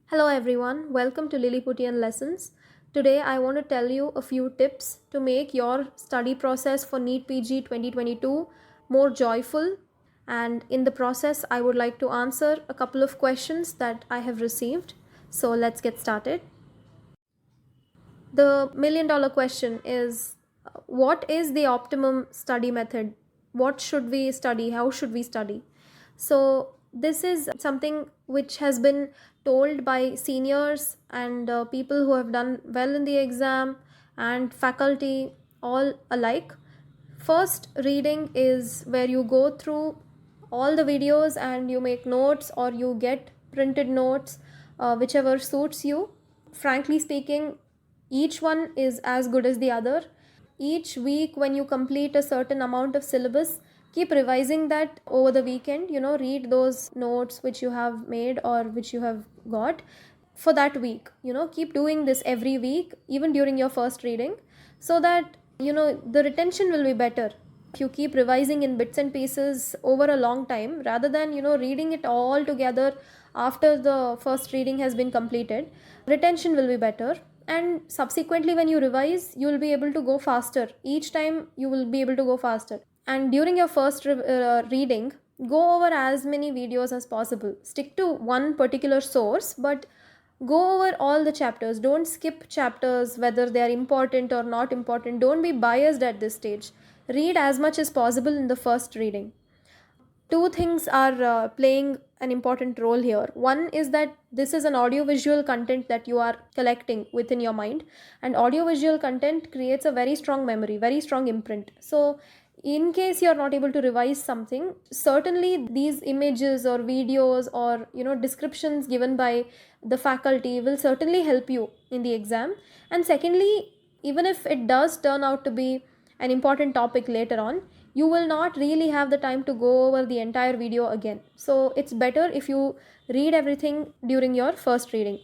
Hello everyone, welcome to Lilliputian Lessons. Today I want to tell you a few tips to make your study process for NEET PG 2022 more joyful, and in the process I would like to answer a couple of questions that I have received. So let's get started. The million dollar question is, what is the optimum study method? What should we study? How should we study? So this is something which has been told by seniors and people who have done well in the exam and faculty all alike. First reading is where you go through all the videos and you make notes or you get printed notes, whichever suits you. Frankly speaking, each one is as good as the other. Each week, when you complete a certain amount of syllabus, keep revising that over the weekend. Read those notes which you have made or which you have got for that week. Keep doing this every week, even during your first reading, so that the retention will be better if you keep revising in bits and pieces over a long time rather than reading it all together after the first reading has been completed. Retention will be better, and subsequently when you revise you will be able to go faster. Each time you will be able to go faster, and during your first reading, go over as many videos as possible. Stick to one particular source, but go over all the chapters. Don't skip chapters whether they are important or not important. Don't be biased at this stage. Read as much as possible in the first reading. Two things are playing an important role here. One is that this is an audiovisual content that you are collecting within your mind, and audiovisual content creates a very strong memory, very strong imprint. So in case you're not able to revise something, certainly these images or videos or descriptions given by the faculty will certainly help you in the exam. And secondly, even if it does turn out to be an important topic later on, you will not really have the time to go over the entire video again. So it's better if you read everything during your first reading.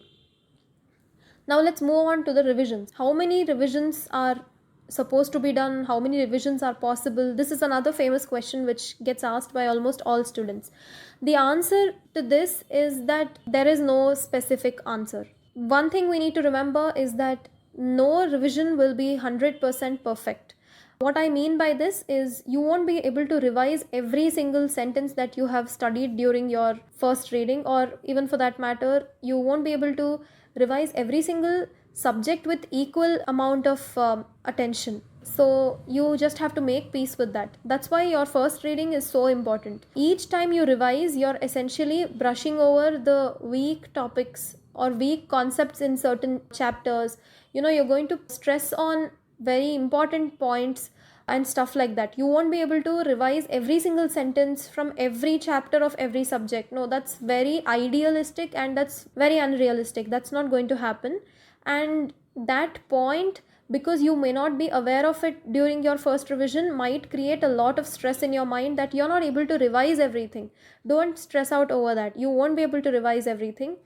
Now let's move on to the revisions. How many revisions are supposed to be done? How many revisions are possible? This is another famous question which gets asked by almost all students. The answer to this is that there is no specific answer. One thing we need to remember is that no revision will be 100% perfect. What I mean by this is you won't be able to revise every single sentence that you have studied during your first reading, or even for that matter, you won't be able to revise every single subject with equal amount of attention. So you just have to make peace with that. That's why your first reading is so important. Each time you revise, you're essentially brushing over the weak topics or weak concepts in certain chapters. You're going to stress on very important points and stuff like that. You won't be able to revise every single sentence from every chapter of every subject. No, that's very idealistic and that's very unrealistic. That's not going to happen. And that point, because you may not be aware of it during your first revision, might create a lot of stress in your mind that you're not able to revise everything. Don't stress out over that. You won't be able to revise everything.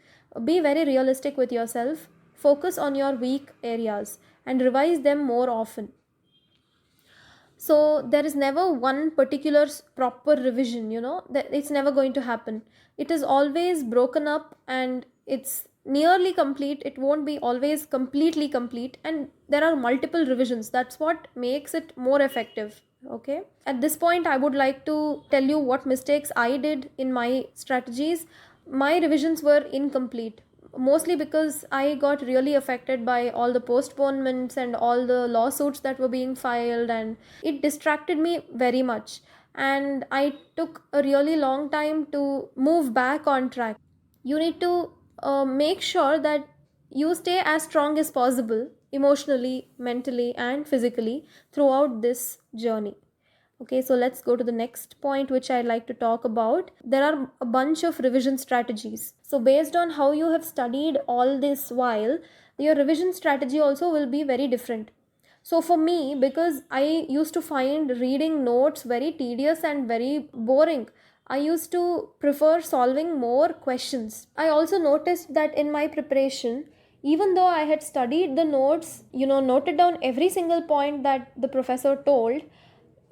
Be very realistic with yourself. Focus on your weak areas and revise them more often. So there is never one particular proper revision, that it's never going to happen. It is always broken up and it's nearly complete. It won't be always completely complete, and there are multiple revisions. That's what makes it more effective. Okay, at this point I would like to tell you what mistakes I did in my strategies. My revisions were incomplete, mostly because I got really affected by all the postponements and all the lawsuits that were being filed, and it distracted me very much. And I took a really long time to move back on track. You need to make sure that you stay as strong as possible emotionally, mentally, and physically throughout this journey. Okay, so let's go to the next point which I'd like to talk about. There are a bunch of revision strategies. So based on how you have studied all this while, your revision strategy also will be very different. So for me, because I used to find reading notes very tedious and very boring, I used to prefer solving more questions. I also noticed that in my preparation, even though I had studied the notes, noted down every single point that the professor told,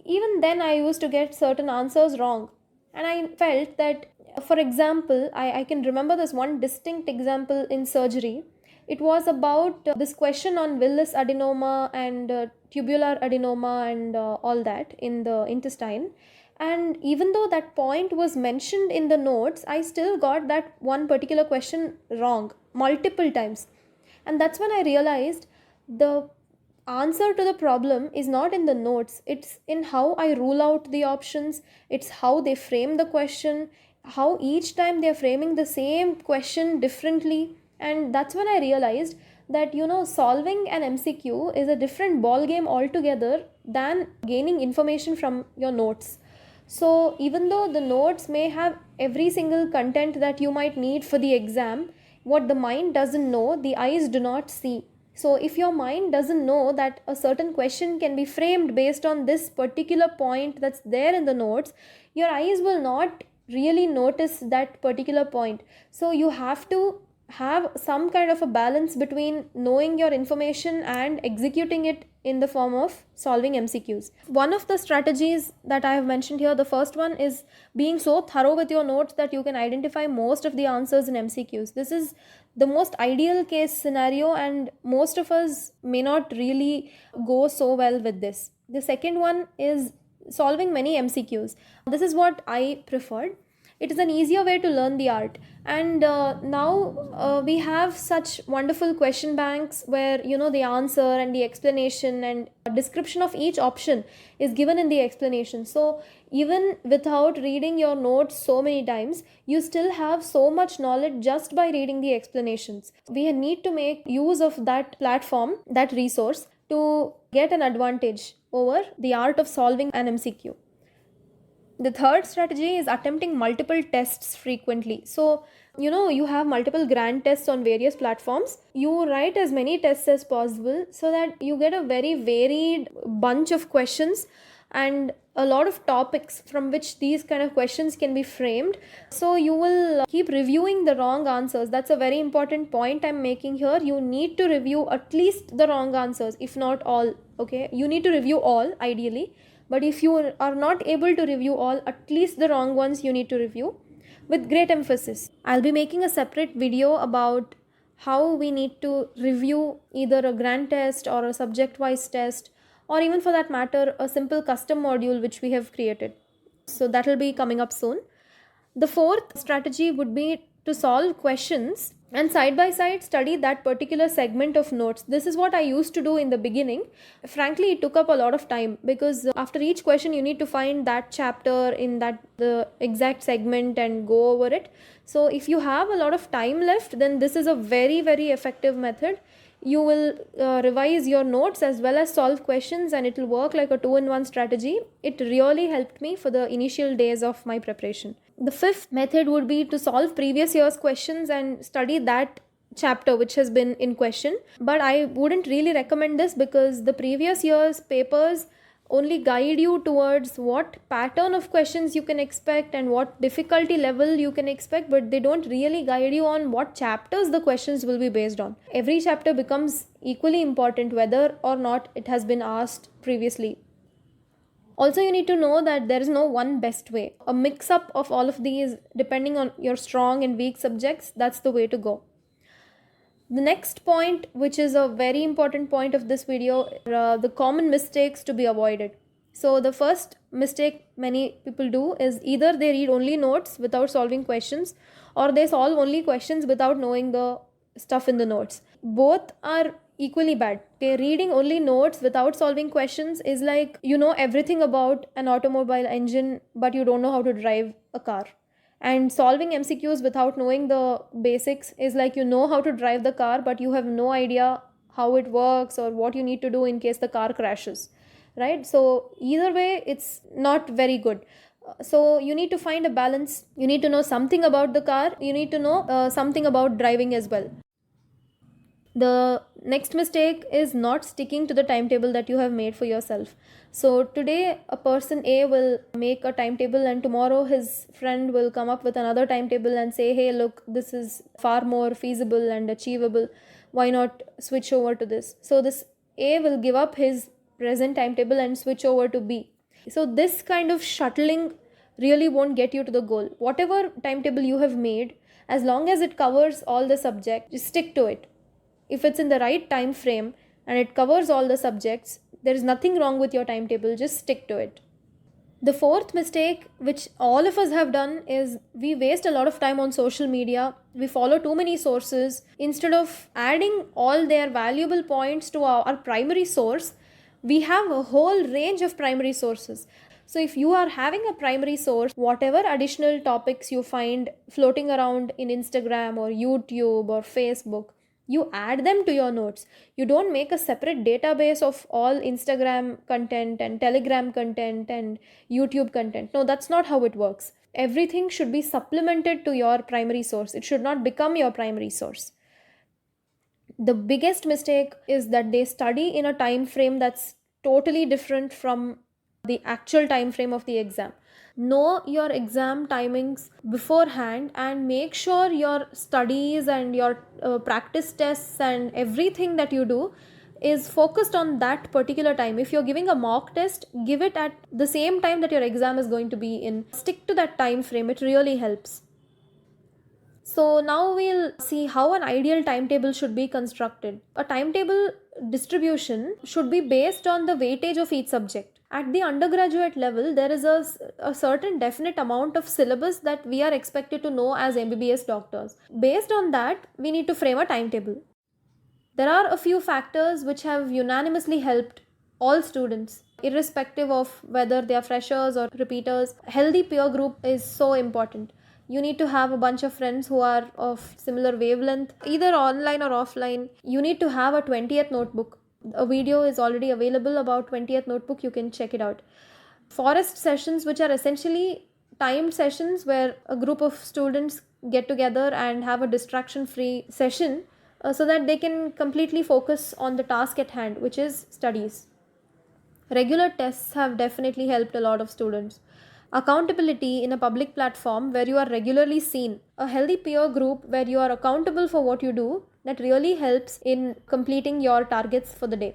even then I used to get certain answers wrong. And I felt that For example, I can remember this one distinct example in surgery. It was about this question on villus adenoma and tubular adenoma and all that in the intestine. And even though that point was mentioned in the notes, I still got that one particular question wrong multiple times. And that's when I realized the answer to the problem is not in the notes, it's in how I rule out the options, it's how they frame the question, how each time they're framing the same question differently. And that's when I realized that solving an MCQ is a different ball game altogether than gaining information from your notes. So even though the notes may have every single content that you might need for the exam, what the mind doesn't know, the eyes do not see. So if your mind doesn't know that a certain question can be framed based on this particular point that's there in the notes, your eyes will not really notice that particular point. So you have to have some kind of a balance between knowing your information and executing it in the form of solving MCQs. One of the strategies that I have mentioned here, the first one is being so thorough with your notes that you can identify most of the answers in MCQs. This is the most ideal case scenario, and most of us may not really go so well with this. The second one is solving many MCQs. This is what I preferred. It is an easier way to learn the art. And now we have such wonderful question banks where the answer and the explanation and description of each option is given in the explanation. So even without reading your notes so many times, you still have so much knowledge just by reading the explanations. We need to make use of that platform, that resource, to get an advantage over the art of solving an MCQ. The third strategy is attempting multiple tests frequently. So, you have multiple grand tests on various platforms. You write as many tests as possible so that you get a very varied bunch of questions and a lot of topics from which these kind of questions can be framed. So you will keep reviewing the wrong answers. That's a very important point I'm making here. You need to review at least the wrong answers, if not all. Okay, you need to review all ideally. But if you are not able to review all, at least the wrong ones you need to review with great emphasis. I'll be making a separate video about how we need to review either a grand test or a subject-wise test, or even for that matter, a simple custom module which we have created. So that will be coming up soon. The fourth strategy would be to solve questions and side by side study that particular segment of notes. This is what I used to do in the beginning. Frankly, it took up a lot of time because after each question you need to find that chapter in the exact segment and go over it. So if you have a lot of time left, then this is a very, very effective method. You will revise your notes as well as solve questions, and it will work like a 2-in-1 strategy. It really helped me for the initial days of my preparation. The fifth method would be to solve previous year's questions and study that chapter which has been in question. But I wouldn't really recommend this because the previous year's papers only guide you towards what pattern of questions you can expect and what difficulty level you can expect, but they don't really guide you on what chapters the questions will be based on. Every chapter becomes equally important whether or not it has been asked previously. Also, you need to know that there is no one best way. A mix-up of all of these, depending on your strong and weak subjects, that's the way to go. The next point, which is a very important point of this video, are the common mistakes to be avoided. So the first mistake many people do is either they read only notes without solving questions, or they solve only questions without knowing the stuff in the notes. Both are equally bad. Okay, reading only notes without solving questions is like you know everything about an automobile engine, but you don't know how to drive a car. And solving MCQs without knowing the basics is like you know how to drive the car, but you have no idea how it works or what you need to do in case the car crashes, right? So either way, it's not very good. So you need to find a balance. You need to know something about the car. You need to know something about driving as well. The next mistake is not sticking to the timetable that you have made for yourself. So today a person A will make a timetable and tomorrow his friend will come up with another timetable and say, hey, look, this is far more feasible and achievable. Why not switch over to this? So this A will give up his present timetable and switch over to B. So this kind of shuttling really won't get you to the goal. Whatever timetable you have made, as long as it covers all the subjects, just stick to it. If it's in the right time frame and it covers all the subjects, there is nothing wrong with your timetable, just stick to it. The fourth mistake, which all of us have done, is we waste a lot of time on social media. We follow too many sources. Instead of adding all their valuable points to our primary source, we have a whole range of primary sources. So, if you are having a primary source, whatever additional topics you find floating around in Instagram or YouTube or Facebook, you add them to your notes. You don't make a separate database of all Instagram content and Telegram content and YouTube content. No, that's not how it works. Everything should be supplemented to your primary source. It should not become your primary source. The biggest mistake is that they study in a time frame that's totally different from the actual time frame of the exam. Know your exam timings beforehand and make sure your studies and your practice tests and everything that you do is focused on that particular time. If you're giving a mock test, give it at the same time that your exam is going to be in. Stick to that time frame, it really helps. So now we'll see how an ideal timetable should be constructed. A timetable distribution should be based on the weightage of each subject. At the undergraduate level, there is a certain definite amount of syllabus that we are expected to know as MBBS doctors. Based on that, we need to frame a timetable. There are a few factors which have unanimously helped all students, irrespective of whether they are freshers or repeaters. Healthy peer group is so important. You need to have a bunch of friends who are of similar wavelength, either online or offline. You need to have a 20th notebook. A video is already available about 20th notebook. You can check it out. Forest sessions, which are essentially timed sessions where a group of students get together and have a distraction-free session so that they can completely focus on the task at hand, which is studies. Regular tests have definitely helped a lot of students. Accountability in a public platform where you are regularly seen. A healthy peer group where you are accountable for what you do, that really helps in completing your targets for the day.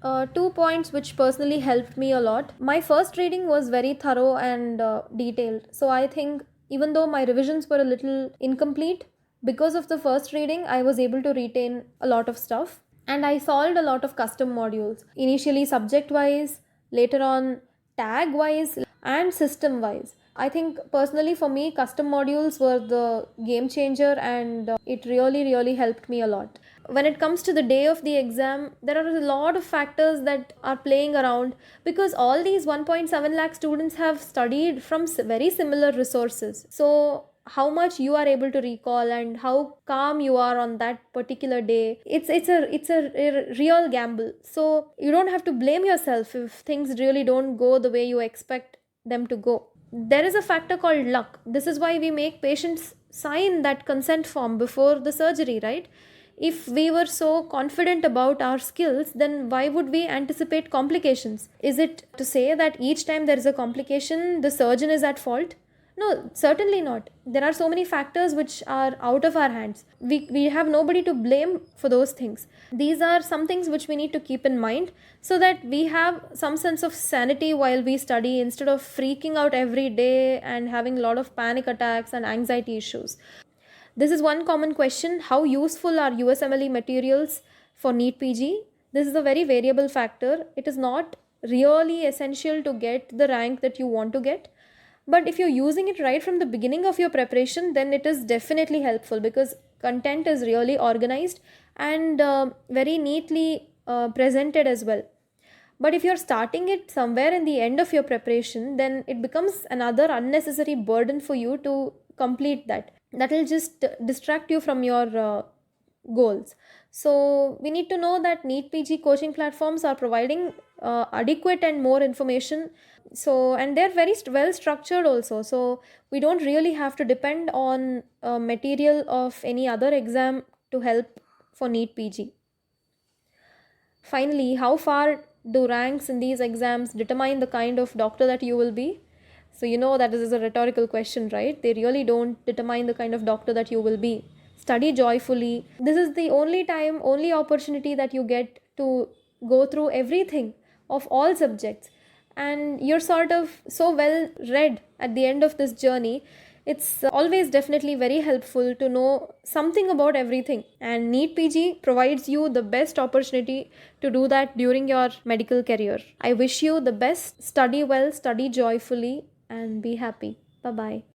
2 points which personally helped me a lot. My first reading was very thorough and detailed. So I think even though my revisions were a little incomplete, because of the first reading, I was able to retain a lot of stuff. And I solved a lot of custom modules. Initially subject wise, later on tag wise, and system wise. I think personally for me, custom modules were the game changer and it really helped me a lot. When it comes to the day of the exam, there are a lot of factors that are playing around because all these 1.7 lakh students have studied from very similar resources. So how much you are able to recall and how calm you are on that particular day, it's a real gamble. So you don't have to blame yourself if things really don't go the way you expect them to go. There is a factor called luck. This is why we make patients sign that consent form before the surgery, right? If we were so confident about our skills, then why would we anticipate complications? Is it to say that each time there is a complication, the surgeon is at fault? No, certainly not. There are so many factors which are out of our hands. We have nobody to blame for those things. These are some things which we need to keep in mind so that we have some sense of sanity while we study instead of freaking out every day and having a lot of panic attacks and anxiety issues. This is one common question. How useful are USMLE materials for NEET PG? This is a very variable factor. It is not really essential to get the rank that you want to get. But if you're using it right from the beginning of your preparation, then it is definitely helpful because content is really organized and very neatly presented as well. But if you're starting it somewhere in the end of your preparation, then it becomes another unnecessary burden for you to complete that. That will just distract you from your goals. So we need to know that NEET PG coaching platforms are providing adequate and more information. So and they're very well structured also. So we don't really have to depend on material of any other exam to help for NEET PG. Finally, how far do ranks in these exams determine the kind of doctor that you will be? So you know that this is a rhetorical question, right? They really don't determine the kind of doctor that you will be. Study joyfully. This is the only opportunity that you get to go through everything of all subjects. and you're sort of so well read at the end of this journey. It's always definitely very helpful to know something about everything, and NEET PG provides you the best opportunity to do that during your medical career. I wish you the best. Study well, study joyfully, and be happy. Bye bye.